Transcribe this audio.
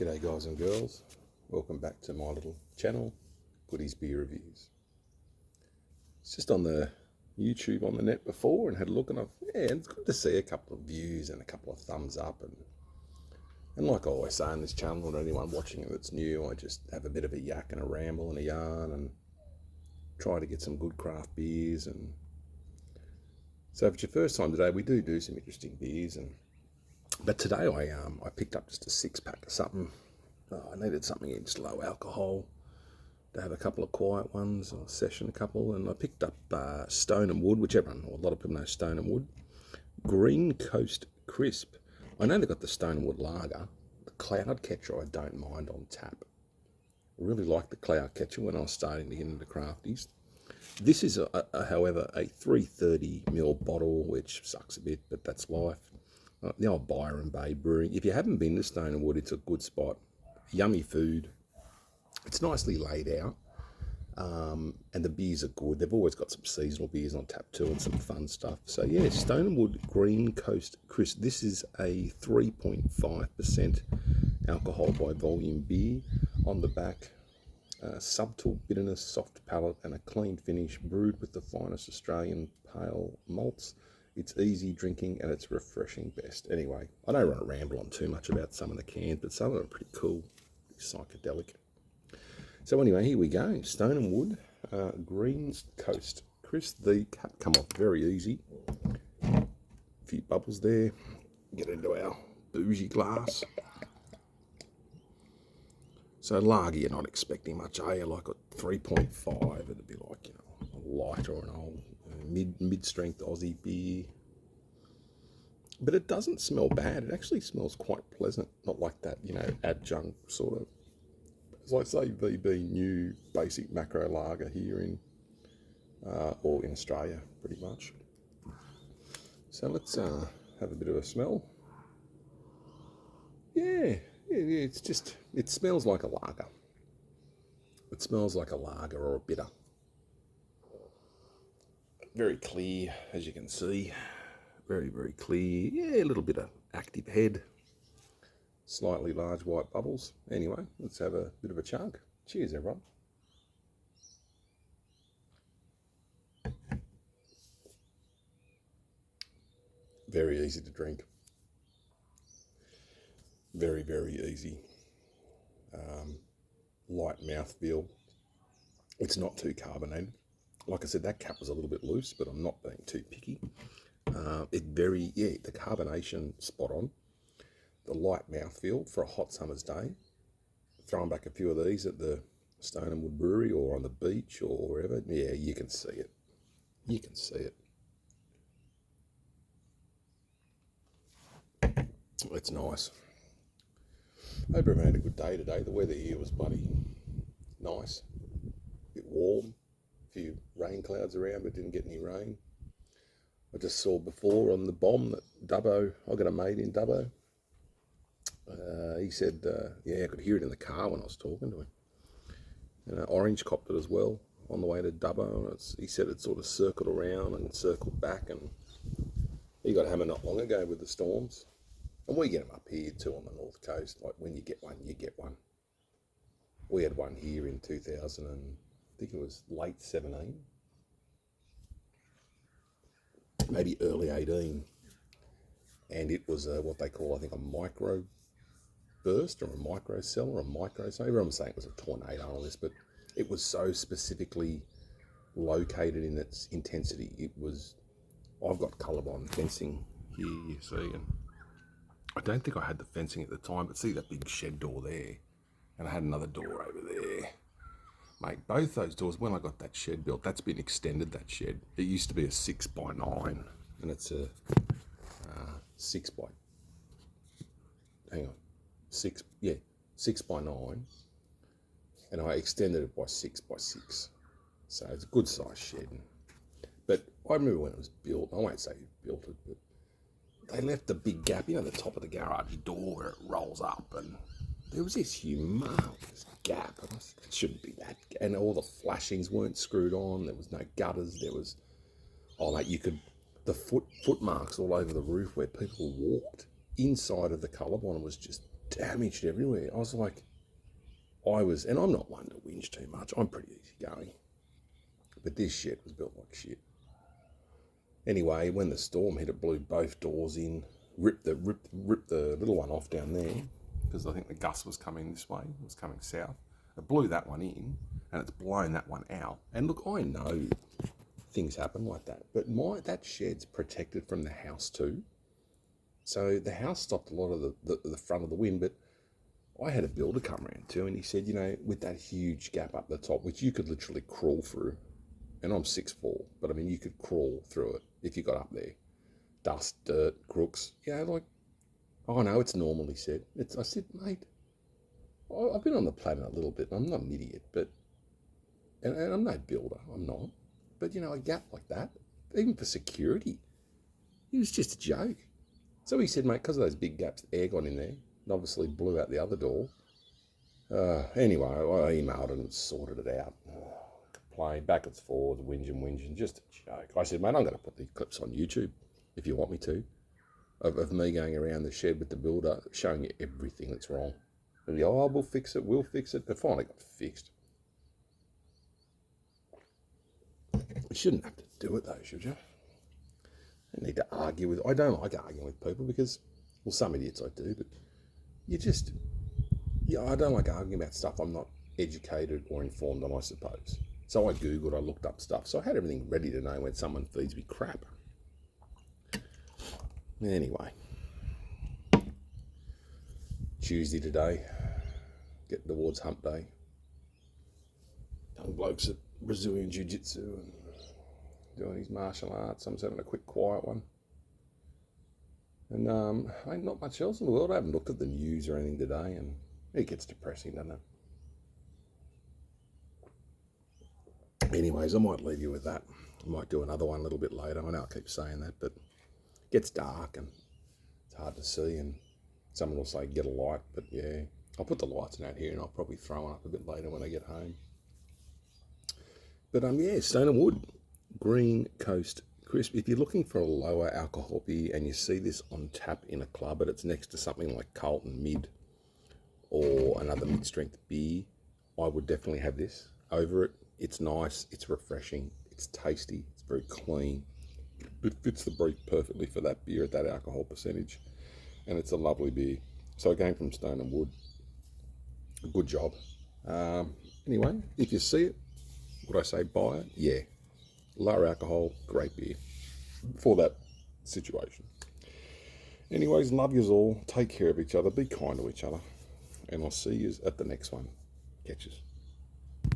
G'day guys and girls, welcome back to my little channel, Goody's Beer Reviews. It's just on the YouTube on the net before and had a look, and it's good to see a couple of views and a couple of thumbs up, and like I always say on this channel, and anyone watching it that's new, I just have a bit of a yak and a ramble and a yarn and try to get some good craft beers. And so if it's your first time today, we do some interesting beers, but today I picked up just a 6-pack of something. I needed something in just low alcohol to have a couple of quiet ones, or session a couple, and I picked up Stone and Wood, which a lot of people know Stone and Wood. Green Coast Crisp. I know they've got the Stone and Wood Lager. The Cloud Catcher I don't mind on tap. I really liked the Cloud Catcher when I was starting to get into crafties. This is, however, a 330ml bottle, which sucks a bit, but that's life. The old Byron Bay Brewing. If you haven't been to Stone and Wood, it's a good spot. Yummy food. It's nicely laid out. And the beers are good. They've always got some seasonal beers on tap too and some fun stuff. So yeah, Stone and Wood Green Coast Crisp. This is a 3.5% alcohol by volume beer. On the back, subtle bitterness, soft palate, and a clean finish, brewed with the finest Australian pale malts. It's easy drinking and it's refreshing best. Anyway, I don't want to ramble on too much about some of the cans, but some of them are pretty cool, psychedelic. So anyway, here we go. Stone and Wood, Green Coast Crisp. The cap come off very easy. A few bubbles there. Get into our bougie glass. So lager, you're not expecting much, are you? Like a 3.5, it'd be like, a light or an old mid-strength Aussie beer. But it doesn't smell bad. It actually smells quite pleasant. Not like that, adjunct sort of. As I say, VB new basic macro lager here or in Australia, pretty much. So let's have a bit of a smell. Yeah, it smells like a lager. It smells like a lager or a bitter. Very clear, as you can see. Very, very clear. Yeah, a little bit of active head. Slightly large white bubbles. Anyway, let's have a bit of a chug. Cheers, everyone. Very easy to drink. Very, very easy. Light mouthfeel. It's not too carbonated. Like I said, that cap was a little bit loose, but I'm not being too picky. The carbonation spot on. The light mouthfeel for a hot summer's day. Throwing back a few of these at the Stone and Wood Brewery or on the beach or wherever. Yeah, you can see it. You can see it. It's nice. I hope everyone had a good day today. The weather here was bloody nice. A bit warm. A few rain clouds around, but didn't get any rain. I just saw before on the bomb that Dubbo, I got a mate in Dubbo. He said, I could hear it in the car when I was talking to him. And Orange copped it as well on the way to Dubbo. And he said it sort of circled around and circled back. And he got hammered not long ago with the storms. And we get them up here too on the north coast. Like when you get one, you get one. We had one here in 2000 and I think it was late 17. Maybe early 18. And it was what they call, I think, a micro burst or a micro cell or a micro. So everyone was saying it was a tornado on this, but it was so specifically located in its intensity. It was, I've got Colorbond fencing here, you see, and I don't think I had the fencing at the time, but see that big shed door there, and I had another door over there. Mate, both those doors, when I got that shed built, that's been extended, that shed. It used to be a 6x9, and it's a 6 by 9, and I extended it by 6x6. So it's a good size shed. But I remember when it was built, I won't say who built it, but they left the big gap, the top of the garage door where it rolls up, and there was this humongous gap, and I said, it shouldn't be that. And all the flashings weren't screwed on. There was no gutters. There was, the foot marks all over the roof where people walked inside of the Colorbond was just damaged everywhere. I was like, and I'm not one to whinge too much. I'm pretty easygoing. But this shed was built like shit. Anyway, when the storm hit, it blew both doors in, ripped the little one off down there, because I think the gust was coming this way, it was coming south. It blew that one in, and it's blown that one out. And look, I know things happen like that, but that shed's protected from the house too. So the house stopped a lot of the front of the wind, but I had a builder come around too, and he said, with that huge gap up the top, which you could literally crawl through, and I'm 6'4", but I mean, you could crawl through it if you got up there. Dust, dirt, crooks, oh no, it's normal, he said. I said, mate, I've been on the planet a little bit, and I'm not an idiot, and I'm no builder, I'm not. But, a gap like that, even for security, it was just a joke. So he said, mate, because of those big gaps, air got in there, and obviously blew out the other door. Anyway, I emailed and sorted it out. Complained, backwards, forwards, whinging, just a joke. I said, mate, I'm going to put these clips on YouTube, if you want me to, of me going around the shed with the builder, showing you everything that's wrong. And we'll fix it. It finally got fixed. You shouldn't have to do it though, should you? I need to argue with. I don't like arguing with people because, well, some idiots I do, but I don't like arguing about stuff I'm not educated or informed on, I suppose. So I Googled, I looked up stuff, so I had everything ready to know when someone feeds me crap. Anyway, Tuesday today, getting towards hump day. Young blokes at Brazilian Jiu-Jitsu and doing his martial arts. I'm just having a quick quiet one. And ain't not much else in the world. I haven't looked at the news or anything today, and it gets depressing, doesn't it? Anyways, I might leave you with that. I might do another one a little bit later. I know I keep saying that, but it gets dark and it's hard to see, and someone will say get a light, but yeah, I'll put the lights out here and I'll probably throw one up a bit later when I get home. But Stone and Wood, Green Coast Crisp. If you're looking for a lower alcohol beer and you see this on tap in a club, but it's next to something like Carlton Mid or another mid-strength beer, I would definitely have this over it. It's nice, it's refreshing, it's tasty, it's very clean. It fits the brief perfectly for that beer at that alcohol percentage, and it's a lovely beer. So again, from Stone and Wood, good job. Anyway, if you see it, would I say buy it? Yeah. Lower alcohol, great beer for that situation. Anyways, love yous all. Take care of each other. Be kind to each other. And I'll see yous at the next one. Catches.